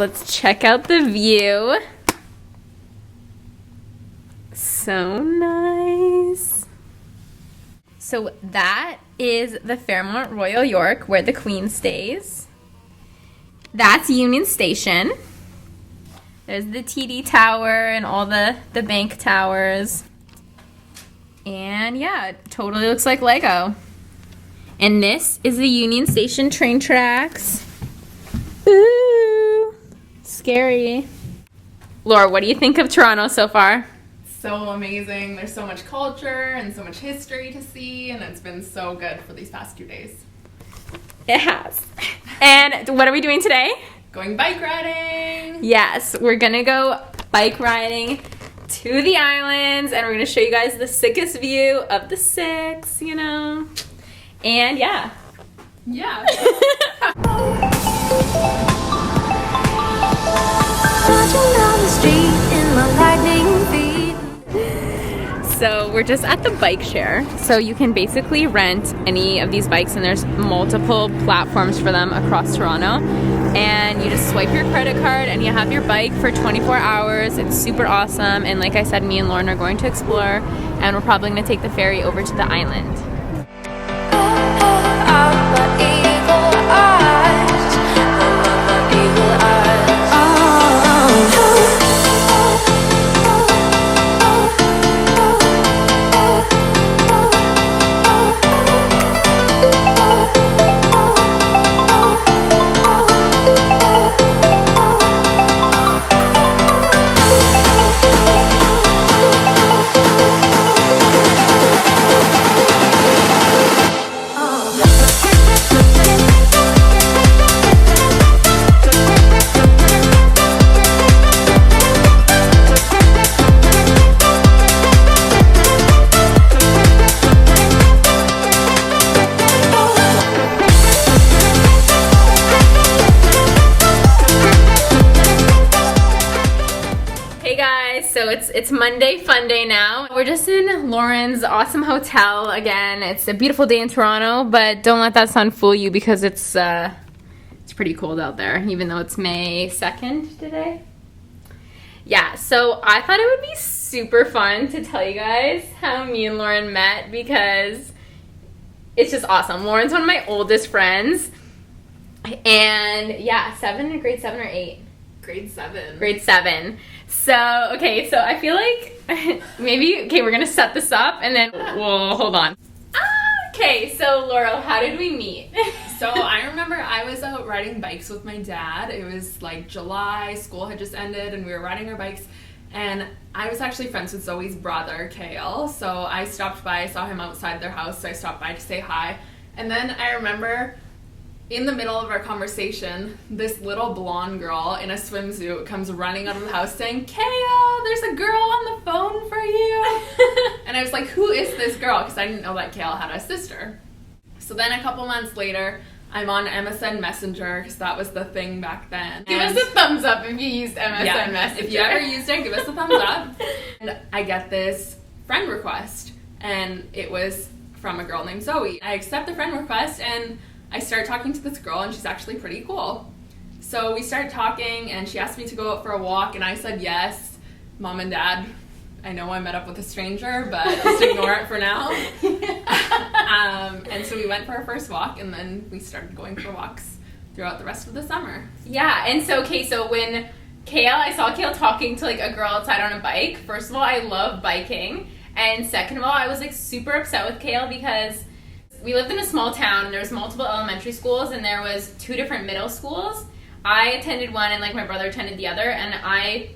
Let's check out the view. So nice. So that is the Fairmont Royal York where the Queen stays. That's Union Station. There's the TD Tower and all the bank towers. And yeah, it totally looks like Lego. And this is the Union Station train tracks. Ooh, scary. Laura, what do you think of Toronto so far? So amazing. There's so much culture and so much history to see, and it's been so good for these past 2 days. It has. And what are we doing today? Going bike riding. Yes, we're gonna go bike riding to the islands, and we're gonna show you guys the sickest view of the six, you know. And yeah. Yeah. So we're just at the bike share. So you can basically rent any of these bikes, and there's multiple platforms for them across Toronto. And you just swipe your credit card and you have your bike for 24 hours. It's super awesome. And like I said, me and Lauren are going to explore, and we're probably gonna take the ferry over to the island. So it's Monday fun day now. We're just in Lauren's awesome hotel again. It's a beautiful day in Toronto, but don't let that sun fool you because it's pretty cold out there, even though it's May 2nd today. Yeah, so I thought it would be super fun to tell you guys how me and Lauren met because it's just awesome. Lauren's one of my oldest friends, and yeah, grade 7 or 8? Grade 7. Grade 7. So, okay, so I feel like we're gonna set this up and then we'll hold on. Okay, so Laurel, how did we meet? So I remember I was out riding bikes with my dad. It was like July, school had just ended, and we were riding our bikes. And I was actually friends with Zoe's brother, Kale. So I stopped by, I saw him outside their house, so I stopped by to say hi. And then I remember in the middle of our conversation, this little blonde girl in a swimsuit comes running out of the house saying, Kale, there's a girl on the phone for you. And I was like, who is this girl? Because I didn't know that Kale had a sister. So then a couple months later, I'm on MSN Messenger, because that was the thing back then. Give us a thumbs up if you used MSN Messenger. If you ever used it, give us a thumbs up. And I get this friend request, and it was from a girl named Zoe. I accept the friend request, and I start talking to this girl, and she's actually pretty cool. So we started talking, and she asked me to go out for a walk, and I said yes. Mom and Dad, I know I met up with a stranger, but just ignore it for now. And so we went for our first walk, and then we started going for walks throughout the rest of the summer. Yeah, and so, okay, so when I saw Kale talking to, like, a girl outside on a bike, first of all, I love biking, and second of all, I was, like, super upset with Kale because we lived in a small town, and there was multiple elementary schools, and there was 2 different middle schools. I attended one, and like my brother attended the other, and I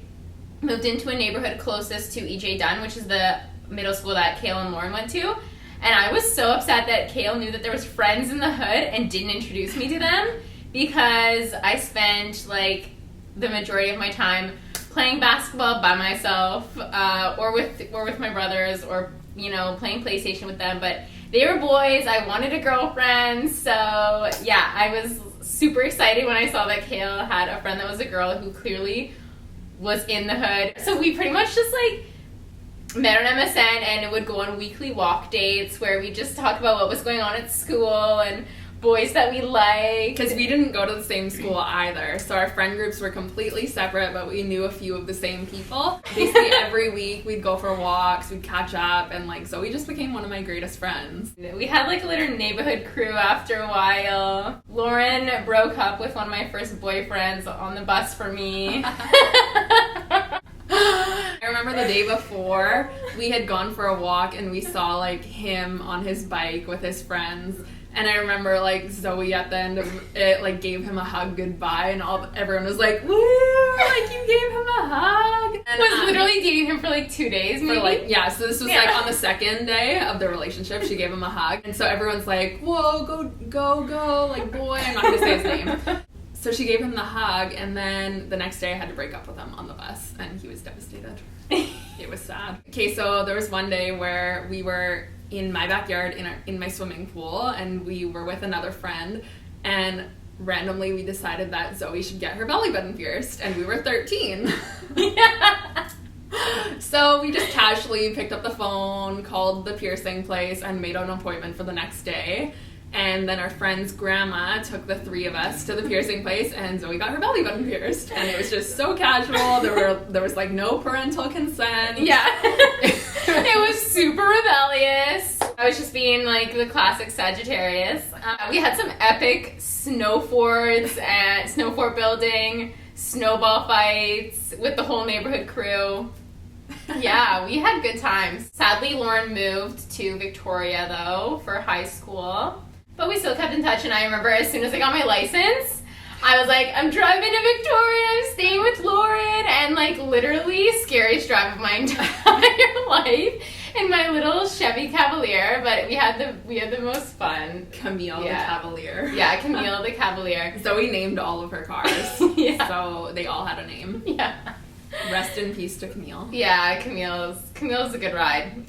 moved into a neighborhood closest to E.J. Dunn, which is the middle school that Kale and Lauren went to. And I was so upset that Kale knew that there was friends in the hood and didn't introduce me to them, because I spent like the majority of my time playing basketball by myself, or with my brothers, or playing PlayStation with them. But they were boys. I wanted a girlfriend. So yeah, I was super excited when I saw that Kale had a friend that was a girl who clearly was in the hood. So we pretty much just like met on MSN and would go on weekly walk dates where we just talk about what was going on at school and boys that we like. Because we didn't go to the same school either, so our friend groups were completely separate, but we knew a few of the same people. Basically every week we'd go for walks, we'd catch up, and like Zoe just became one of my greatest friends. We had like a little neighborhood crew after a while. Lauren broke up with one of my first boyfriends on the bus for me. I remember the day before we had gone for a walk and we saw like him on his bike with his friends, and I remember like Zoe at the end of it like gave him a hug goodbye, and everyone was like, woo, like you gave him a hug. And I was literally dating him for like 2 days maybe. for like, yeah, so this was like on the second day of the relationship, she gave him a hug, and so everyone's like, whoa, go, like boy, I'm not gonna say his name. So she gave him the hug, and then the next day I had to break up with him on the bus, and he was devastated. It was sad. Okay, so there was one day where we were in my backyard in my swimming pool, and we were with another friend, and randomly we decided that Zoe should get her belly button pierced, and we were 13. Yeah. So we just casually picked up the phone, called the piercing place, and made an appointment for the next day. And then our friend's grandma took the three of us to the piercing place, and Zoe got her belly button pierced. And it was just so casual. There was like no parental consent. Yeah. It was super rebellious. I was just being like the classic Sagittarius. We had some epic snow forts and snow fort building, snowball fights with the whole neighborhood crew. Yeah, we had good times. Sadly, Lauren moved to Victoria though for high school. But we still kept in touch, and I remember as soon as I got my license, I was like, I'm driving to Victoria, I'm staying with Lauren, and like literally scariest drive of my entire life in my little Chevy Cavalier, but we had the most fun. Camille the Cavalier. Yeah, Camille the Cavalier. Zoe named all of her cars. Yeah. So they all had a name. Yeah. Rest in peace to Camille. Yeah, Camille's a good ride.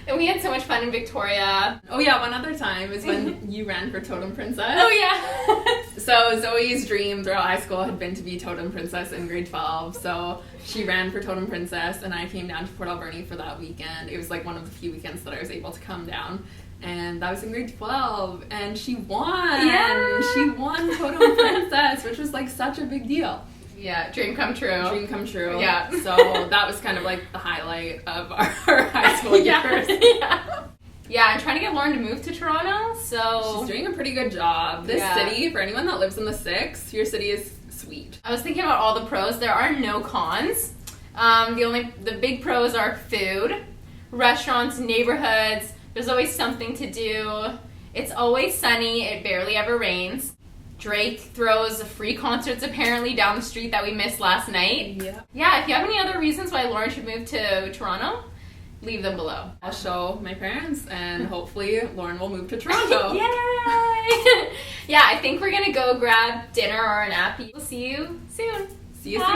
And we had so much fun in Victoria. Oh yeah, one other time is when you ran for Totem Princess. Oh yeah. So Zoe's dream throughout high school had been to be Totem Princess in grade 12. So she ran for Totem Princess, and I came down to Port Alberni for that weekend. It was like one of the few weekends that I was able to come down. And that was in grade 12, and she won. Yeah. She won Totem Princess, which was like such a big deal. Yeah, dream come true. Dream come true. Yeah. So that was kind of like the highlight of our high school years. Yeah. Yeah, I'm trying to get Lauren to move to Toronto, so... She's doing a pretty good job. This Yeah. city, for anyone that lives in the Six, your city is sweet. I was thinking about all the pros. There are no cons. The big pros are food, restaurants, neighborhoods. There's always something to do. It's always sunny. It barely ever rains. Drake throws free concerts apparently down the street that we missed last night. Yeah. Yeah, if you have any other reasons why Lauren should move to Toronto, leave them below. I'll show my parents, and hopefully Lauren will move to Toronto. Yay! Yeah, I think we're gonna go grab dinner or an appy. We'll see you soon. See you Bye. soon.